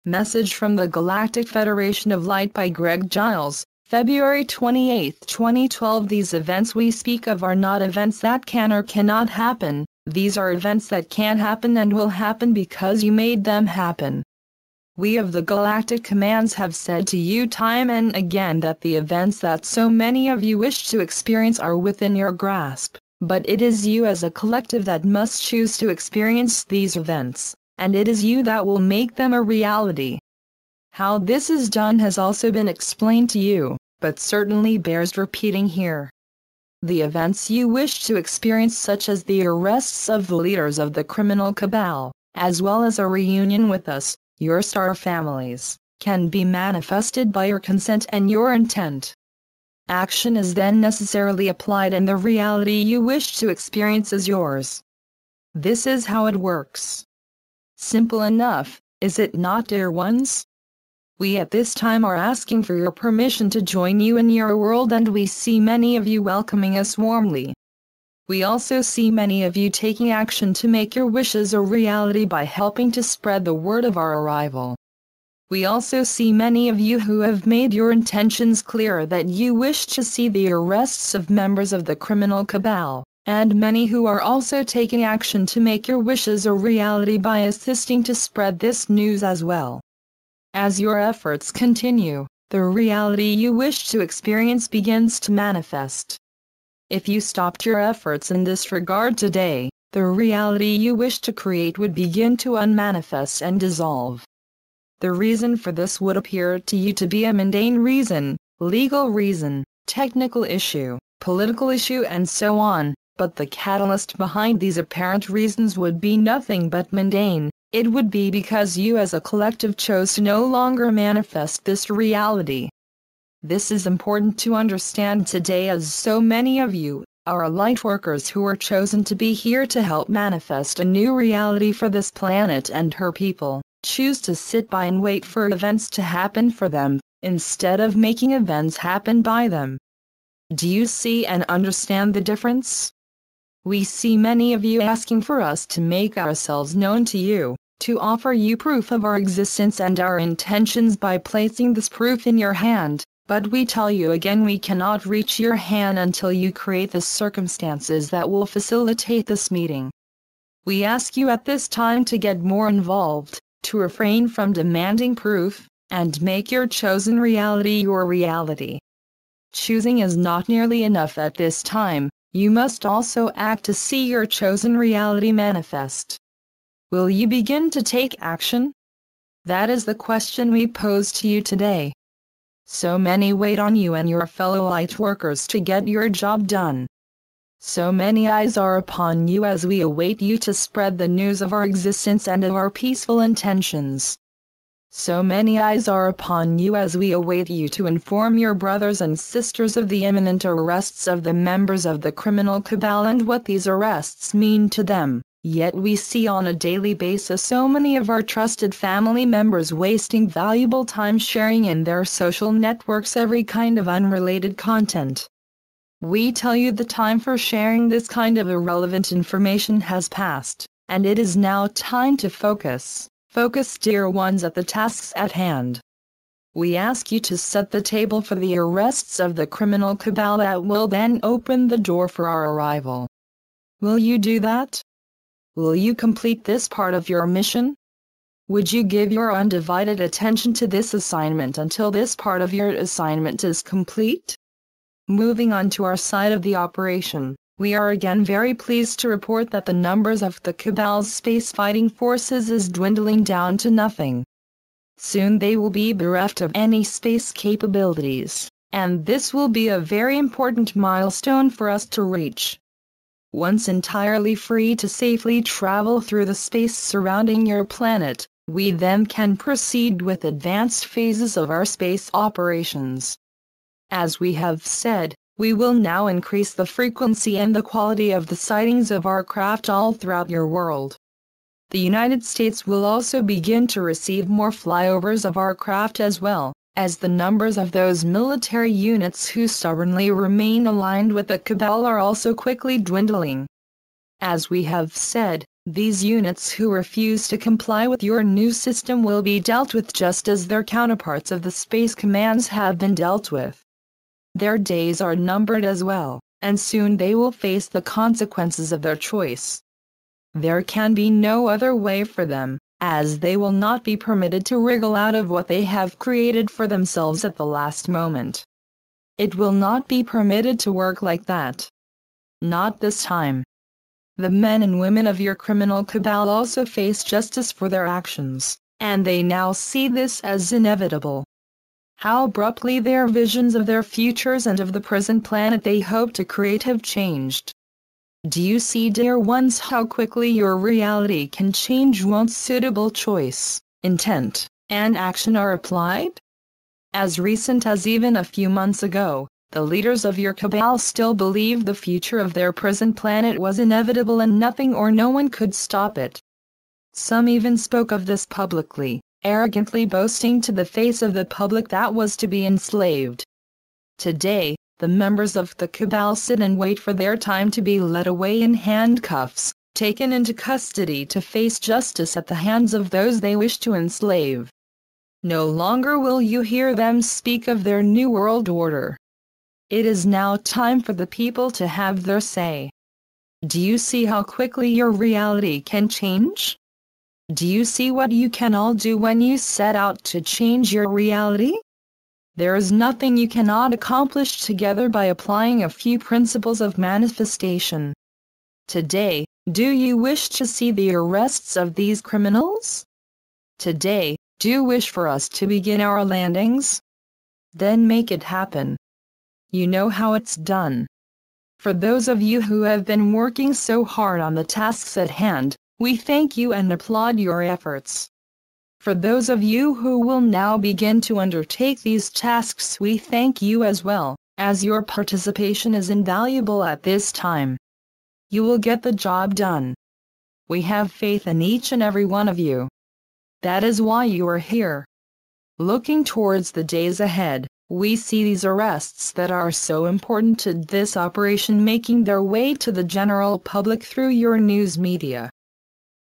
Message from the Galactic Federation of Light by Greg Giles, February 28, 2012. These events we speak of are not events that can or cannot happen. These are events that can happen and will happen because you made them happen. We of the Galactic Commands have said to you time and again that the events that so many of you wish to experience are within your grasp, but it is you as a collective that must choose to experience these events, and it is you that will make them a reality. How this is done has also been explained to you, but certainly bears repeating here. The events you wish to experience, such as the arrests of the leaders of the criminal cabal, as well as a reunion with us, your star families, can be manifested by your consent and your intent. Action is then necessarily applied and the reality you wish to experience is yours. This is how it works. Simple enough, is it not, dear ones? We at this time are asking for your permission to join you in your world, and we see many of you welcoming us warmly. We also see many of you taking action to make your wishes a reality by helping to spread the word of our arrival. We also see many of you who have made your intentions clear that you wish to see the arrests of members of the criminal cabal, and many who are also taking action to make your wishes a reality by assisting to spread this news as well. As your efforts continue, the reality you wish to experience begins to manifest. If you stopped your efforts in this regard today, the reality you wish to create would begin to unmanifest and dissolve. The reason for this would appear to you to be a mundane reason, legal reason, technical issue, political issue, and so on, but the catalyst behind these apparent reasons would be nothing but mundane. It would be because you as a collective chose to no longer manifest this reality. This is important to understand today, as so many of you are light workers who are chosen to be here to help manifest a new reality for this planet and her people, choose to sit by and wait for events to happen for them, instead of making events happen by them. Do you see and understand the difference? We see many of you asking for us to make ourselves known to you, to offer you proof of our existence and our intentions by placing this proof in your hand. But we tell you again, we cannot reach your hand until you create the circumstances that will facilitate this meeting. We ask you at this time to get more involved, to refrain from demanding proof, and make your chosen reality your reality. Choosing is not nearly enough at this time, you must also act to see your chosen reality manifest. Will you begin to take action? That is the question we pose to you today. So many wait on you and your fellow light workers to get your job done. So many eyes are upon you as we await you to spread the news of our existence and of our peaceful intentions. So many eyes are upon you as we await you to inform your brothers and sisters of the imminent arrests of the members of the criminal cabal and what these arrests mean to them. Yet we see on a daily basis so many of our trusted family members wasting valuable time sharing in their social networks every kind of unrelated content. We tell you the time for sharing this kind of irrelevant information has passed, and it is now time to focus. Focus, dear ones, at the tasks at hand. We ask you to set the table for the arrests of the criminal cabal that will then open the door for our arrival. Will you do that? Will you complete this part of your mission? Would you give your undivided attention to this assignment until this part of your assignment is complete? Moving on to our side of the operation, we are again very pleased to report that the numbers of the Cabal's space fighting forces is dwindling down to nothing. Soon they will be bereft of any space capabilities, and this will be a very important milestone for us to reach. Once entirely free to safely travel through the space surrounding your planet, we then can proceed with advanced phases of our space operations. As we have said, we will now increase the frequency and the quality of the sightings of our craft all throughout your world. The United States will also begin to receive more flyovers of our craft, as well as the numbers of those military units who stubbornly remain aligned with the Cabal are also quickly dwindling. As we have said, These units who refuse to comply with your new system will be dealt with just as their counterparts of the space commands have been dealt with. Their days are numbered as well, and soon they will face the consequences of their choice. There can be no other way for them, as they will not be permitted to wriggle out of what they have created for themselves at the last moment. It will not be permitted to work like that. Not this time. The men and women of your criminal cabal also face justice for their actions, and they now see this as inevitable. How abruptly their visions of their futures and of the present planet they hope to create have changed. Do you see, dear ones, how quickly your reality can change once suitable choice, intent, and action are applied? As recent as even a few months ago, the leaders of your cabal still believed the future of their present planet was inevitable and nothing or no one could stop it. Some even spoke of this publicly, arrogantly boasting to the face of the public that was to be enslaved. Today, the members of the cabal sit and wait for their time to be led away in handcuffs, taken into custody to face justice at the hands of those they wish to enslave. No longer will you hear them speak of their new world order. It is now time for the people to have their say. Do you see how quickly your reality can change? Do you see what you can all do when you set out to change your reality? There is nothing you cannot accomplish together by applying a few principles of manifestation. Today, do you wish to see the arrests of these criminals? Today, do you wish for us to begin our landings? Then make it happen. You know how it's done. For those of you who have been working so hard on the tasks at hand, we thank you and applaud your efforts. For those of you who will now begin to undertake these tasks, we thank you as well, as your participation is invaluable at this time. You will get the job done. We have faith in each and every one of you. That is why you are here. Looking towards the days ahead, we see these arrests that are so important to this operation making their way to the general public through your news media.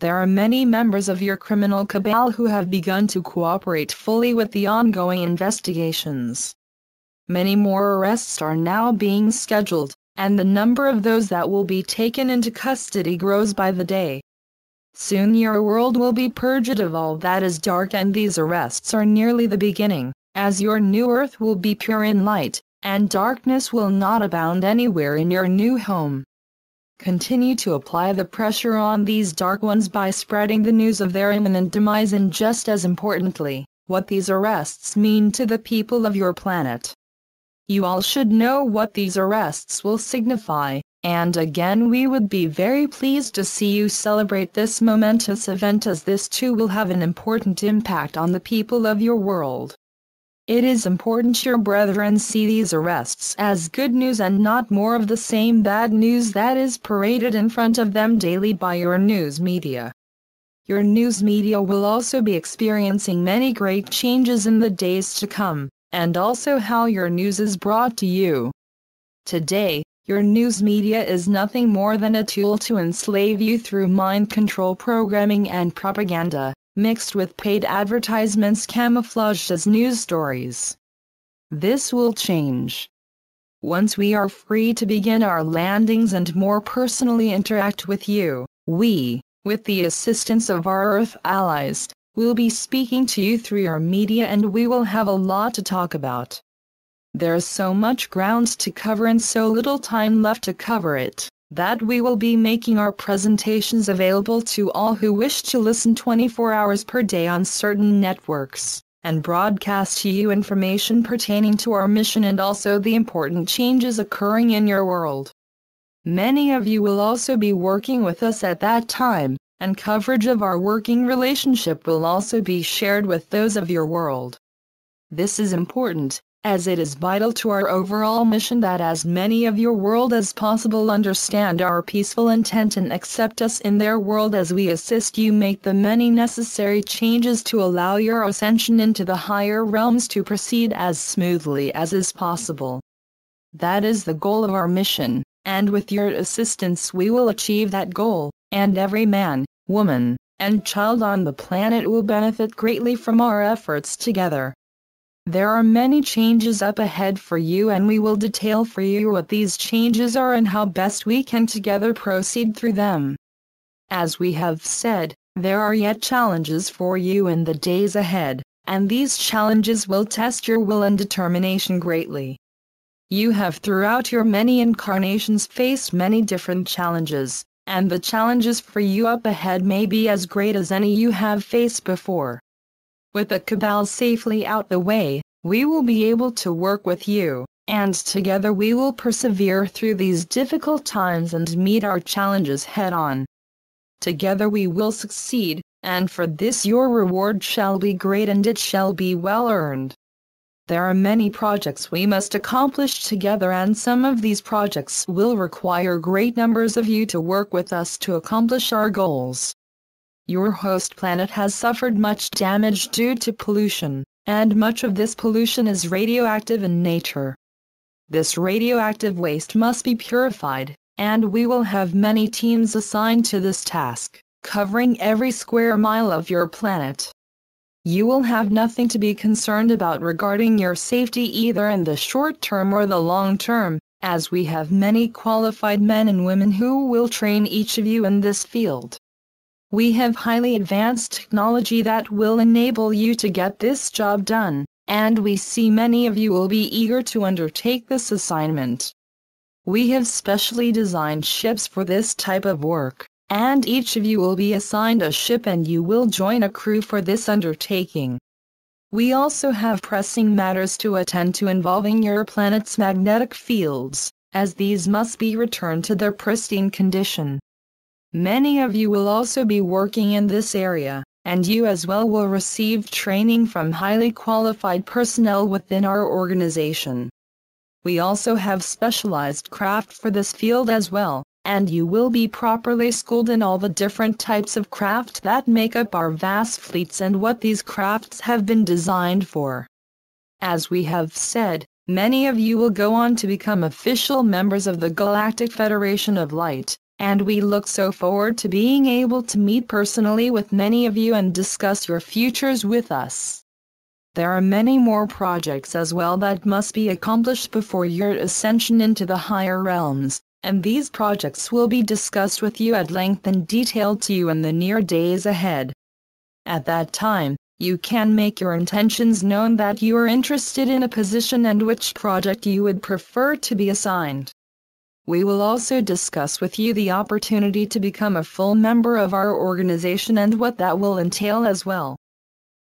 There are many members of your criminal cabal who have begun to cooperate fully with the ongoing investigations. Many more arrests are now being scheduled, and the number of those that will be taken into custody grows by the day. Soon your world will be purged of all that is dark, and these arrests are nearly the beginning, as your new earth will be pure in light, and darkness will not abound anywhere in your new home. Continue to apply the pressure on these dark ones by spreading the news of their imminent demise, and just as importantly, what these arrests mean to the people of your planet. You all should know what these arrests will signify, and again we would be very pleased to see you celebrate this momentous event, as this too will have an important impact on the people of your world. It is important your brethren see these arrests as good news and not more of the same bad news that is paraded in front of them daily by your news media. Your news media will also be experiencing many great changes in the days to come, and also how your news is brought to you. Today, your news media is nothing more than a tool to enslave you through mind control programming and propaganda, mixed with paid advertisements camouflaged as news stories. This will change. Once we are free to begin our landings and more personally interact with you, we, with the assistance of our Earth allies, will be speaking to you through your media, and we will have a lot to talk about. There's so much ground to cover and so little time left to cover it, that we will be making our presentations available to all who wish to listen 24 hours per day on certain networks, and broadcast to you information pertaining to our mission and also the important changes occurring in your world. Many of you will also be working with us at that time, and coverage of our working relationship will also be shared with those of your world. This is important, as it is vital to our overall mission that as many of your world as possible understand our peaceful intent and accept us in their world as we assist you make the many necessary changes to allow your ascension into the higher realms to proceed as smoothly as is possible. That is the goal of our mission, and with your assistance we will achieve that goal, and every man, woman, and child on the planet will benefit greatly from our efforts together. There are many changes up ahead for you, and we will detail for you what these changes are and how best we can together proceed through them. As we have said, there are yet challenges for you in the days ahead, and these challenges will test your will and determination greatly. You have throughout your many incarnations faced many different challenges, and the challenges for you up ahead may be as great as any you have faced before. With the cabal safely out the way, we will be able to work with you, and together we will persevere through these difficult times and meet our challenges head-on. Together we will succeed, and for this your reward shall be great and it shall be well earned. There are many projects we must accomplish together, and some of these projects will require great numbers of you to work with us to accomplish our goals. Your host planet has suffered much damage due to pollution, and much of this pollution is radioactive in nature. This radioactive waste must be purified, and we will have many teams assigned to this task, covering every square mile of your planet. You will have nothing to be concerned about regarding your safety either in the short term or the long term, as we have many qualified men and women who will train each of you in this field. We have highly advanced technology that will enable you to get this job done, and we see many of you will be eager to undertake this assignment. We have specially designed ships for this type of work, and each of you will be assigned a ship and you will join a crew for this undertaking. We also have pressing matters to attend to involving your planet's magnetic fields, as these must be returned to their pristine condition. Many of you will also be working in this area, and you as well will receive training from highly qualified personnel within our organization. We also have specialized craft for this field as well, and you will be properly schooled in all the different types of craft that make up our vast fleets and what these crafts have been designed for. As we have said, many of you will go on to become official members of the Galactic Federation of Light, and we look so forward to being able to meet personally with many of you and discuss your futures with us. There are many more projects as well that must be accomplished before your ascension into the higher realms, and these projects will be discussed with you at length and detailed to you in the near days ahead. At that time, you can make your intentions known that you are interested in a position and which project you would prefer to be assigned. We will also discuss with you the opportunity to become a full member of our organization and what that will entail as well.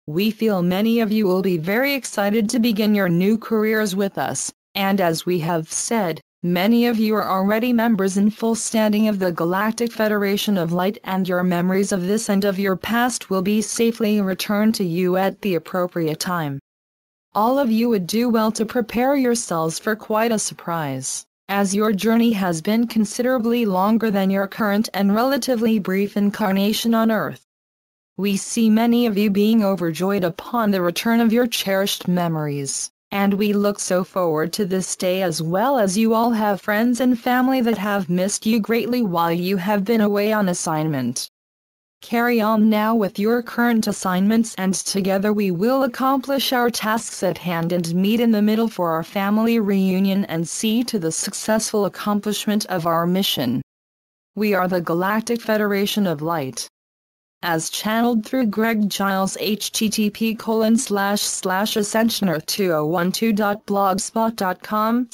We feel many of you will be very excited to begin your new careers with us, and as we have said, many of you are already members in full standing of the Galactic Federation of Light, and your memories of this and of your past will be safely returned to you at the appropriate time. All of you would do well to prepare yourselves for quite a surprise, as your journey has been considerably longer than your current and relatively brief incarnation on Earth. We see many of you being overjoyed upon the return of your cherished memories, and we look so forward to this day, as well as you all have friends and family that have missed you greatly while you have been away on assignment. Carry on now with your current assignments, and together we will accomplish our tasks at hand and meet in the middle for our family reunion and see to the successful accomplishment of our mission. We are the Galactic Federation of Light. As channeled through Greg Giles, http://ascensionearth2012.blogspot.com/